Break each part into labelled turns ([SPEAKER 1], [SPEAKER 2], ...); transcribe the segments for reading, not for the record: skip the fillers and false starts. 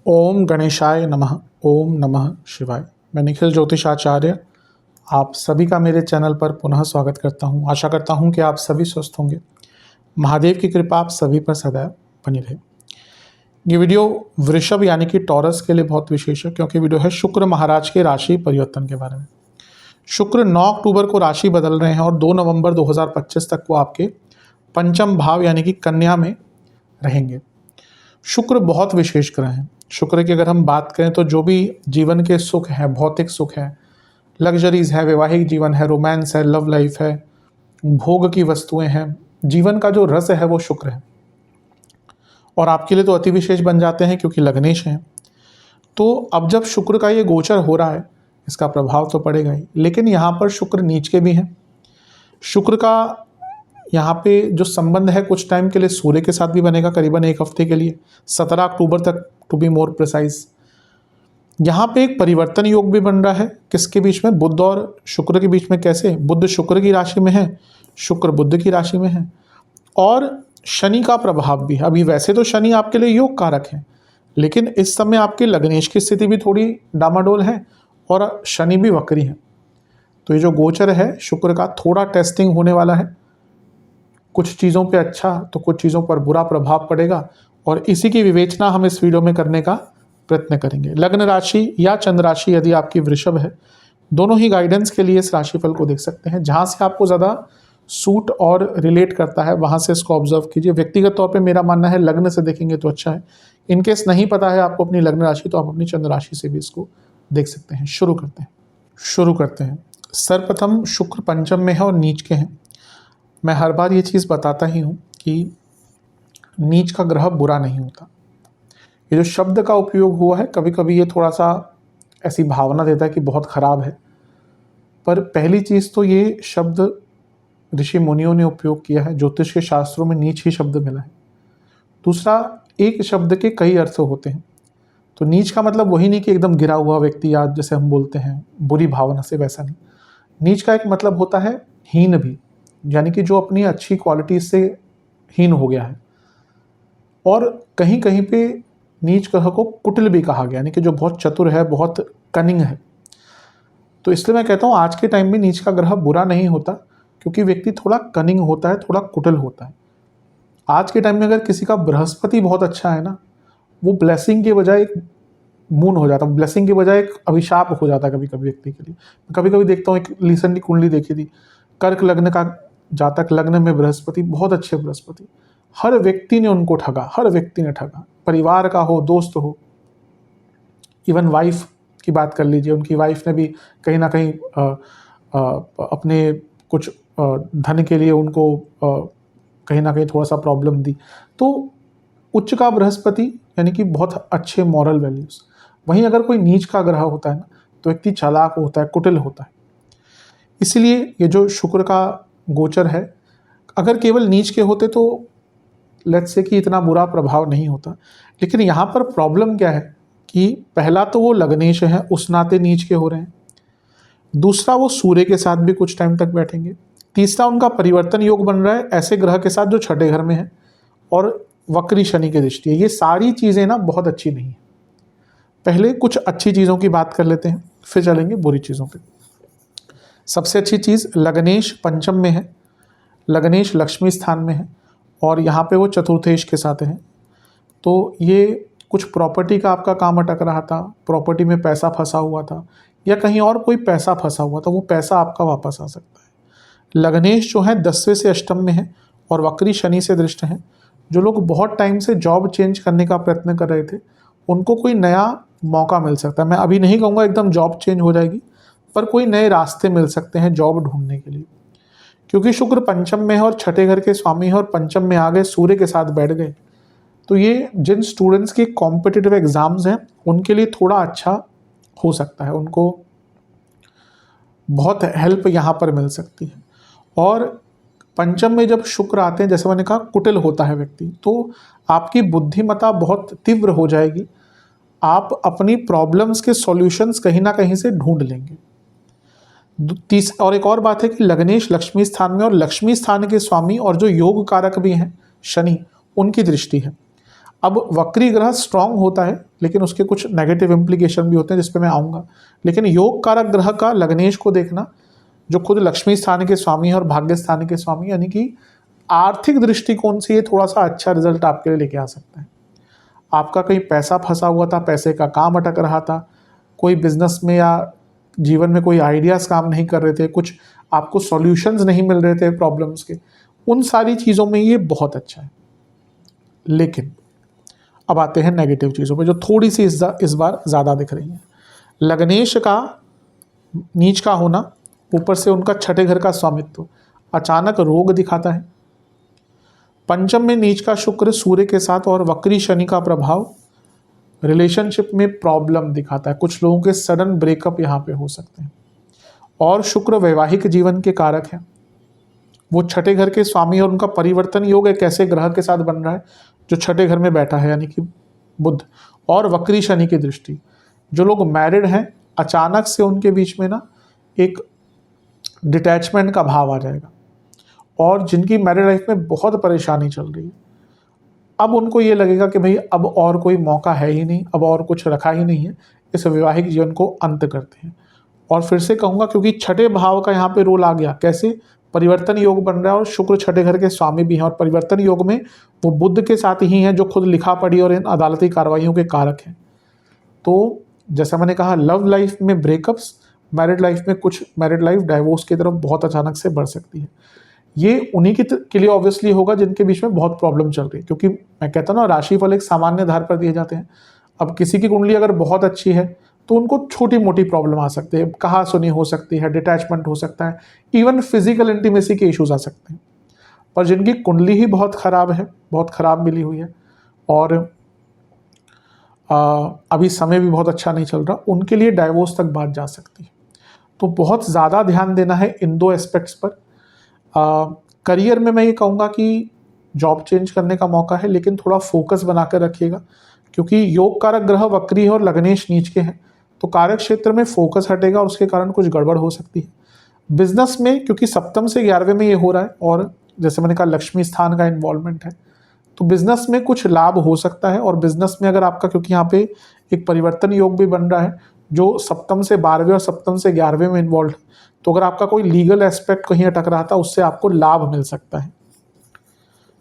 [SPEAKER 1] ओम गणेशाय नमः। ओम नमः शिवाय। मैं निखिल ज्योतिषाचार्य आप सभी का मेरे चैनल पर पुनः स्वागत करता हूं। आशा करता हूं कि आप सभी स्वस्थ होंगे। महादेव की कृपा आप सभी पर सदैव बनी रहे। ये वीडियो वृषभ यानी कि टॉरस के लिए बहुत विशेष है, क्योंकि वीडियो है शुक्र महाराज के राशि परिवर्तन के बारे में। शुक्र 9 अक्टूबर को राशि बदल रहे हैं और 2 नवंबर 2025 तक वो आपके पंचम भाव यानी कि कन्या में रहेंगे। शुक्र बहुत विशेष ग्रह हैं। शुक्र की अगर हम बात करें तो जो भी जीवन के सुख हैं, भौतिक सुख है, लग्जरीज है, वैवाहिक जीवन है, रोमांस है, लव लाइफ है, भोग की वस्तुएं हैं, जीवन का जो रस है वो शुक्र है। और आपके लिए तो अति विशेष बन जाते हैं क्योंकि लग्नेश हैं। तो अब जब शुक्र का ये गोचर हो रहा है, इसका प्रभाव तो पड़ेगा ही, लेकिन यहाँ पर शुक्र नीच के भी हैं। शुक्र का यहाँ पे जो संबंध है कुछ टाइम के लिए सूर्य के साथ भी बनेगा, करीबन 1 हफ्ते के लिए, 17 अक्टूबर तक टू बी मोर प्रिसाइज। यहाँ पे एक परिवर्तन योग भी बन रहा है, किसके बीच में? बुध और शुक्र के बीच में। कैसे? बुध शुक्र की राशि में है, शुक्र बुध की राशि में है, और शनि का प्रभाव भी है। अभी वैसे तो शनि आपके लिए योग कारक है, लेकिन इस समय आपके लग्नेश की स्थिति भी थोड़ी डामाडोल है और शनि भी वक्री है। तो ये जो गोचर है शुक्र का, थोड़ा टेस्टिंग होने वाला है। कुछ चीज़ों पे अच्छा तो कुछ चीज़ों पर बुरा प्रभाव पड़ेगा, और इसी की विवेचना हम इस वीडियो में करने का प्रयत्न करेंगे। लग्न राशि या चंद्र राशि यदि आपकी वृषभ है, दोनों ही गाइडेंस के लिए इस राशिफल को देख सकते हैं। जहाँ से आपको ज़्यादा सूट और रिलेट करता है वहाँ से इसको ऑब्जर्व कीजिए। व्यक्तिगत तौर पे मेरा मानना है लग्न से देखेंगे तो अच्छा है। इनकेस नहीं पता है आपको अपनी लग्न राशि, तो आप अपनी चंद्र राशि से भी इसको देख सकते हैं। शुरू करते हैं। सर्वप्रथम शुक्र पंचम में है और नीच के हैं। मैं हर बार ये चीज़ बताता ही हूँ कि नीच का ग्रह बुरा नहीं होता। ये जो शब्द का उपयोग हुआ है, कभी कभी ये थोड़ा सा ऐसी भावना देता है कि बहुत ख़राब है, पर पहली चीज़ तो ये शब्द ऋषि मुनियों ने उपयोग किया है। ज्योतिष के शास्त्रों में नीच ही शब्द मिला है। दूसरा, एक शब्द के कई अर्थ होते हैं। तो नीच का मतलब वही नहीं कि एकदम गिरा हुआ व्यक्ति, या जैसे हम बोलते हैं बुरी भावना से, वैसा नहीं। नीच का एक मतलब होता है हीन भी, यानी कि जो अपनी अच्छी क्वालिटी से हीन हो गया है। और कहीं कहीं पे नीच ग्रह को कुटिल भी कहा गया, यानी कि जो बहुत चतुर है, बहुत कनिंग है। तो इसलिए मैं कहता हूँ आज के टाइम में नीच का ग्रह बुरा नहीं होता, क्योंकि व्यक्ति थोड़ा कनिंग होता है, थोड़ा कुटिल होता है। आज के टाइम में अगर किसी का बृहस्पति बहुत अच्छा है ना, वो ब्लेसिंग के बजाय एक मून हो जाता है, ब्लेसिंग के बजाय एक अभिशाप हो जाता है कभी कभी व्यक्ति के लिए। कभी कभी देखता हूँ, एक रिसेंटली कुंडली देखी थी, कर्क लग्न का जातक, लग्न में बृहस्पति, बहुत अच्छे बृहस्पति, हर व्यक्ति ने उनको ठगा, हर व्यक्ति ने ठगा, परिवार का हो, दोस्त हो, इवन वाइफ की बात कर लीजिए, उनकी वाइफ ने भी कहीं ना कहीं अपने कुछ धन के लिए उनको कहीं ना कहीं थोड़ा सा प्रॉब्लम दी। तो उच्च का बृहस्पति यानी कि बहुत अच्छे मॉरल वैल्यूज। वहीं अगर कोई नीच का ग्रह होता है ना, तो व्यक्ति चालाक होता है, कुटिल होता है। इसलिए ये जो शुक्र का गोचर है, अगर केवल नीच के होते तो लेट्स से कि इतना बुरा प्रभाव नहीं होता। लेकिन यहाँ पर प्रॉब्लम क्या है कि पहला तो वो लग्नेश है, उस नाते नीच के हो रहे हैं। दूसरा, वो सूर्य के साथ भी कुछ टाइम तक बैठेंगे। तीसरा, उनका परिवर्तन योग बन रहा है ऐसे ग्रह के साथ जो छठे घर में है, और वक्री शनि की दृष्टि है। ये सारी चीज़ें ना बहुत अच्छी नहीं है। पहले कुछ अच्छी चीज़ों की बात कर लेते हैं, फिर चलेंगे बुरी चीज़ों पे। सबसे अच्छी चीज़, लग्नेश पंचम में है, लग्नेश लक्ष्मी स्थान में है, और यहाँ पे वो चतुर्थेश के साथ है। तो ये कुछ प्रॉपर्टी का आपका काम अटक रहा था, प्रॉपर्टी में पैसा फंसा हुआ था, या कहीं और कोई पैसा फंसा हुआ था, वो पैसा आपका वापस आ सकता है। लग्नेश जो है 10वें से अष्टम में है और वक्री शनि से दृष्ट है। जो लोग बहुत टाइम से जॉब चेंज करने का प्रयत्न कर रहे थे, उनको कोई नया मौका मिल सकता है। मैं अभी नहीं कहूँगा एकदम जॉब चेंज हो जाएगी, पर कोई नए रास्ते मिल सकते हैं जॉब ढूंढने के लिए, क्योंकि शुक्र पंचम में है और छठे घर के स्वामी है, और पंचम में आ गए, सूर्य के साथ बैठ गए। तो ये जिन स्टूडेंट्स के कॉम्पिटिटिव एग्जाम्स हैं उनके लिए थोड़ा अच्छा हो सकता है, उनको बहुत हेल्प यहाँ पर मिल सकती है। और पंचम में जब शुक्र आते हैं, जैसे मैंने कहा, कुटिल होता है व्यक्ति, तो आपकी बुद्धिमत्ता बहुत तीव्र हो जाएगी। आप अपनी प्रॉब्लम्स के सॉल्यूशंस कहीं ना कहीं से ढूंढ लेंगे। और एक और बात है कि लग्नेश लक्ष्मी स्थान में, और लक्ष्मी स्थान के स्वामी और जो योग कारक भी हैं शनि, उनकी दृष्टि है। अब वक्री ग्रह स्ट्रांग होता है लेकिन उसके कुछ नेगेटिव इम्प्लीकेशन भी होते हैं जिस पे मैं आऊँगा। लेकिन योग कारक ग्रह का लग्नेश को देखना, जो खुद लक्ष्मी स्थान के स्वामी है और भाग्य स्थान के स्वामी, यानी कि आर्थिक दृष्टिकोण से ये थोड़ा सा अच्छा रिजल्ट आपके लिए लेके आ सकता है। आपका कहीं पैसा फंसा हुआ था, पैसे का काम अटक रहा था, कोई बिजनेस में या जीवन में कोई आइडियाज़ काम नहीं कर रहे थे, कुछ आपको सॉल्यूशंस नहीं मिल रहे थे प्रॉब्लम्स के, उन सारी चीज़ों में ये बहुत अच्छा है। लेकिन अब आते हैं नेगेटिव चीज़ों पे जो थोड़ी सी इस बार ज़्यादा दिख रही हैं। लग्नेश का नीच का होना, ऊपर से उनका छठे घर का स्वामित्व अचानक रोग दिखाता है। पंचम में नीच का शुक्र सूर्य के साथ और वक्री शनि का प्रभाव रिलेशनशिप में प्रॉब्लम दिखाता है। कुछ लोगों के सडन ब्रेकअप यहाँ पे हो सकते हैं। और शुक्र वैवाहिक जीवन के कारक हैं, वो छठे घर के स्वामी और उनका परिवर्तन योग एक ऐसे ग्रह के साथ बन रहा है जो छठे घर में बैठा है, यानी कि बुध, और वक्री शनि की दृष्टि। जो लोग मैरिड हैं अचानक से उनके बीच में ना एक डिटैचमेंट का भाव आ जाएगा, और जिनकी मैरिड लाइफ में बहुत परेशानी चल रही है, अब उनको ये लगेगा कि भाई अब और कोई मौका है ही नहीं, अब और कुछ रखा ही नहीं है, इस वैवाहिक जीवन को अंत करते हैं। और फिर से कहूँगा क्योंकि छठे भाव का यहाँ पे रोल आ गया, कैसे परिवर्तन योग बन रहा है और शुक्र छठे घर के स्वामी भी हैं, और परिवर्तन योग में वो बुध के साथ ही हैं जो खुद लिखा पढ़ी और इन अदालती कार्रवाइयों के कारक हैं। तो जैसा मैंने कहा, लव लाइफ में ब्रेकअप्स, मैरिड लाइफ में कुछ मैरिड लाइफ डाइवोर्स की तरफ बहुत अचानक से बढ़ सकती है। ये उन्हीं के लिए ऑब्वियसली होगा जिनके बीच में बहुत प्रॉब्लम चल रही है, क्योंकि मैं कहता हूँ ना राशिफल एक सामान्य आधार पर दिए जाते हैं। अब किसी की कुंडली अगर बहुत अच्छी है तो उनको छोटी मोटी प्रॉब्लम आ सकती है, कहा सुनी हो सकती है, डिटैचमेंट हो सकता है, इवन फिजिकल इंटीमेसी के इश्यूज आ सकते हैं। पर जिनकी कुंडली ही बहुत ख़राब है, बहुत ख़राब मिली हुई है, और अभी समय भी बहुत अच्छा नहीं चल रहा, उनके लिए डाइवोर्स तक बात जा सकती है। तो बहुत ज़्यादा ध्यान देना है इन दो एस्पेक्ट्स पर। करियर में मैं ये कहूँगा कि जॉब चेंज करने का मौका है, लेकिन थोड़ा फोकस बना कर रखिएगा, क्योंकि योग कारक ग्रह वक्री है और लग्नेश नीच के हैं, तो कार्य क्षेत्र में फोकस हटेगा और उसके कारण कुछ गड़बड़ हो सकती है। बिजनेस में क्योंकि सप्तम से 11वें में ये हो रहा है, और जैसे मैंने कहा लक्ष्मी स्थान का इन्वॉल्वमेंट है, तो बिजनेस में कुछ लाभ हो सकता है। और बिजनेस में अगर आपका, क्योंकि यहाँ पे एक परिवर्तन योग भी बन रहा है जो सप्तम से 12वें और सप्तम से 11वें में इन्वॉल्व है, तो अगर आपका कोई लीगल एस्पेक्ट कहीं अटक रहा था उससे आपको लाभ मिल सकता है।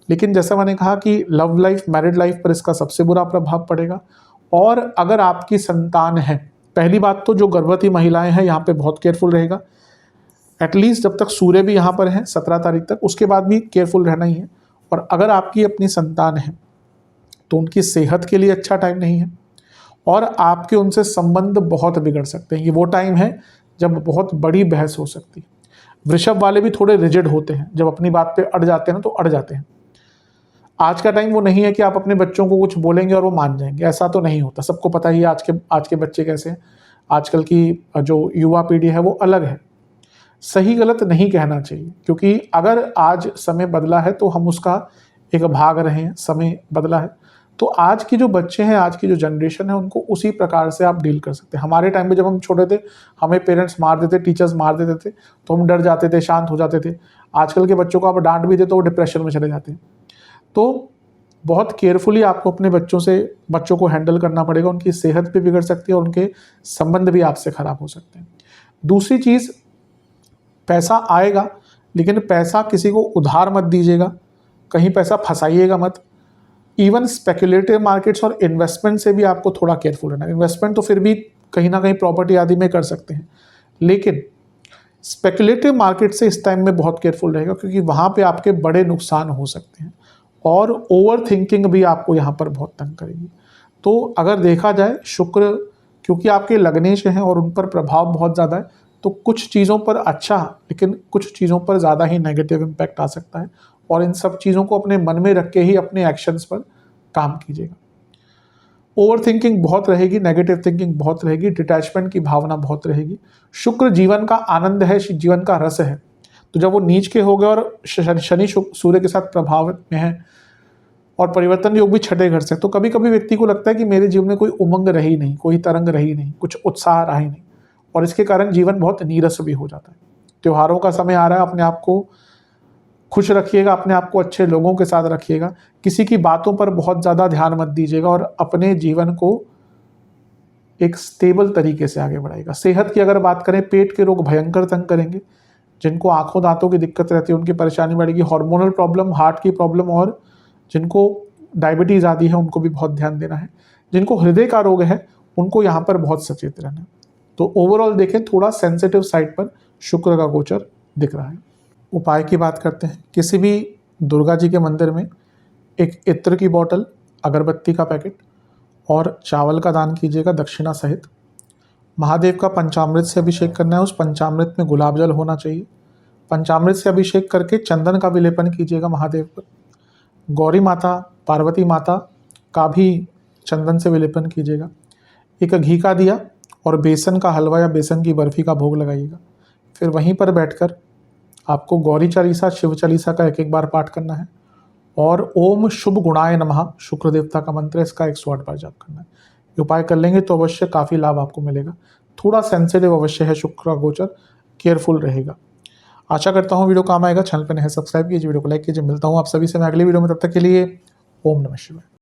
[SPEAKER 1] लेकिन जैसा मैंने कहा कि लव लाइफ, मैरिड लाइफ पर इसका सबसे बुरा प्रभाव पड़ेगा। और अगर आपकी संतान है, पहली बात तो जो गर्भवती महिलाएं हैं यहाँ पे बहुत केयरफुल रहेगा, एटलीस्ट जब तक सूर्य भी यहाँ पर है 17 तारीख तक, उसके बाद भी केयरफुल रहना ही है। और अगर आपकी अपनी संतान है तो उनकी सेहत के लिए अच्छा टाइम नहीं है, और आपके उनसे संबंध बहुत बिगड़ सकते हैं। ये वो टाइम है जब बहुत बड़ी बहस हो सकती है। वृषभ वाले भी थोड़े रिजिड होते हैं, जब अपनी बात पे अड़ जाते हैं तो अड़ जाते हैं। आज का टाइम वो नहीं है कि आप अपने बच्चों को कुछ बोलेंगे और वो मान जाएंगे, ऐसा तो नहीं होता। सबको पता ही है आज के बच्चे कैसे हैं, आजकल की जो युवा पीढ़ी है वो अलग है। सही गलत नहीं कहना चाहिए, क्योंकि अगर आज समय बदला है तो हम उसका एक भाग रहे हैं, समय बदला है। तो आज की जो बच्चे हैं, आज की जो जनरेशन है, उनको उसी प्रकार से आप डील कर सकते हैं। हमारे टाइम पे जब हम छोटे थे, हमें पेरेंट्स मार देते, टीचर्स मार देते थे, तो हम डर जाते थे, शांत हो जाते थे। आजकल के बच्चों को आप डांट भी दे तो वो डिप्रेशन में चले जाते हैं। तो बहुत केयरफुली आपको अपने बच्चों को हैंडल करना पड़ेगा। उनकी सेहत भी बिगड़ सकती है और उनके संबंध भी आपसे खराब हो सकते हैं। दूसरी चीज़, पैसा आएगा, लेकिन पैसा किसी को उधार मत दीजिएगा, कहीं पैसा फंसाइएगा मत। इवन स्पेकुलेटिव मार्केट्स और इन्वेस्टमेंट से भी आपको थोड़ा केयरफुल रहना है। इन्वेस्टमेंट तो फिर भी कहीं ना कहीं प्रॉपर्टी आदि में कर सकते हैं, लेकिन स्पेकुलेटिव मार्केट से इस टाइम में बहुत केयरफुल रहेगा, क्योंकि वहाँ पे आपके बड़े नुकसान हो सकते हैं। और ओवर थिंकिंग भी आपको यहाँ पर बहुत तंग करेगी। तो अगर देखा जाए, शुक्र क्योंकि आपके लग्नेश हैं और उन पर प्रभाव बहुत ज़्यादा है, तो कुछ चीज़ों पर अच्छा, लेकिन कुछ चीज़ों पर ज़्यादा ही नेगेटिव इम्पैक्ट आ सकता है। और इन सब चीज़ों को अपने मन में रख के ही अपने एक्शंस पर काम कीजिएगा। ओवर थिंकिंग बहुत रहेगी, नेगेटिव थिंकिंग बहुत रहेगी, डिटैचमेंट की भावना बहुत रहेगी। शुक्र जीवन का आनंद है, जीवन का रस है, तो जब वो नीच के हो गए और शनि सूर्य के साथ प्रभाव में है और परिवर्तन योग भी छठे घर से, तो कभी कभी व्यक्ति को लगता है कि मेरे जीवन में कोई उमंग रही नहीं, कोई तरंग रही नहीं, कुछ उत्साह रहा ही नहीं, और इसके कारण जीवन बहुत नीरस भी हो जाता है। त्योहारों का समय आ रहा है, अपने आप को खुश रखिएगा, अपने आप को अच्छे लोगों के साथ रखिएगा, किसी की बातों पर बहुत ज़्यादा ध्यान मत दीजिएगा और अपने जीवन को एक स्टेबल तरीके से आगे बढ़ाएगा। सेहत की अगर बात करें, पेट के रोग भयंकर तंग करेंगे। जिनको आंखों दांतों की दिक्कत रहती है उनकी परेशानी बढ़ेगी। हार्मोनल प्रॉब्लम, हार्ट की प्रॉब्लम और जिनको डायबिटीज़ आदि है उनको भी बहुत ध्यान देना है। जिनको हृदय का रोग है उनको यहाँ पर बहुत सचेत रहना है। तो ओवरऑल देखें, थोड़ा सेंसिटिव साइड पर शुक्र का गोचर दिख रहा है। उपाय की बात करते हैं। किसी भी दुर्गा जी के मंदिर में एक इत्र की बोतल, अगरबत्ती का पैकेट और चावल का दान कीजिएगा दक्षिणा सहित। महादेव का पंचामृत से अभिषेक करना है। उस पंचामृत में गुलाब जल होना चाहिए। पंचामृत से अभिषेक करके चंदन का विलेपन कीजिएगा महादेव पर। गौरी माता, पार्वती माता का भी चंदन से विलेपन कीजिएगा। एक घी का दिया और बेसन का हलवा या बेसन की बर्फी का भोग लगाइएगा। फिर वहीं पर बैठकर आपको गौरी चालीसा, शिव चालीसा का एक बार पाठ करना है और ओम शुभ गुणाय नमः शुक्र देवता का मंत्र है, इसका 108 बार जाप करना है। ये उपाय कर लेंगे तो अवश्य काफ़ी लाभ आपको मिलेगा। थोड़ा सेंसिटिव अवश्य है शुक्र का गोचर, केयरफुल रहेगा। आशा करता हूँ वीडियो काम आएगा। चैनल पर नए सब्सक्राइब कीजिए, वीडियो को लाइक कीजिए। मिलता हूँ आप सभी से मैं अगली वीडियो में, तब तक के लिए ओम नमः शिवाय।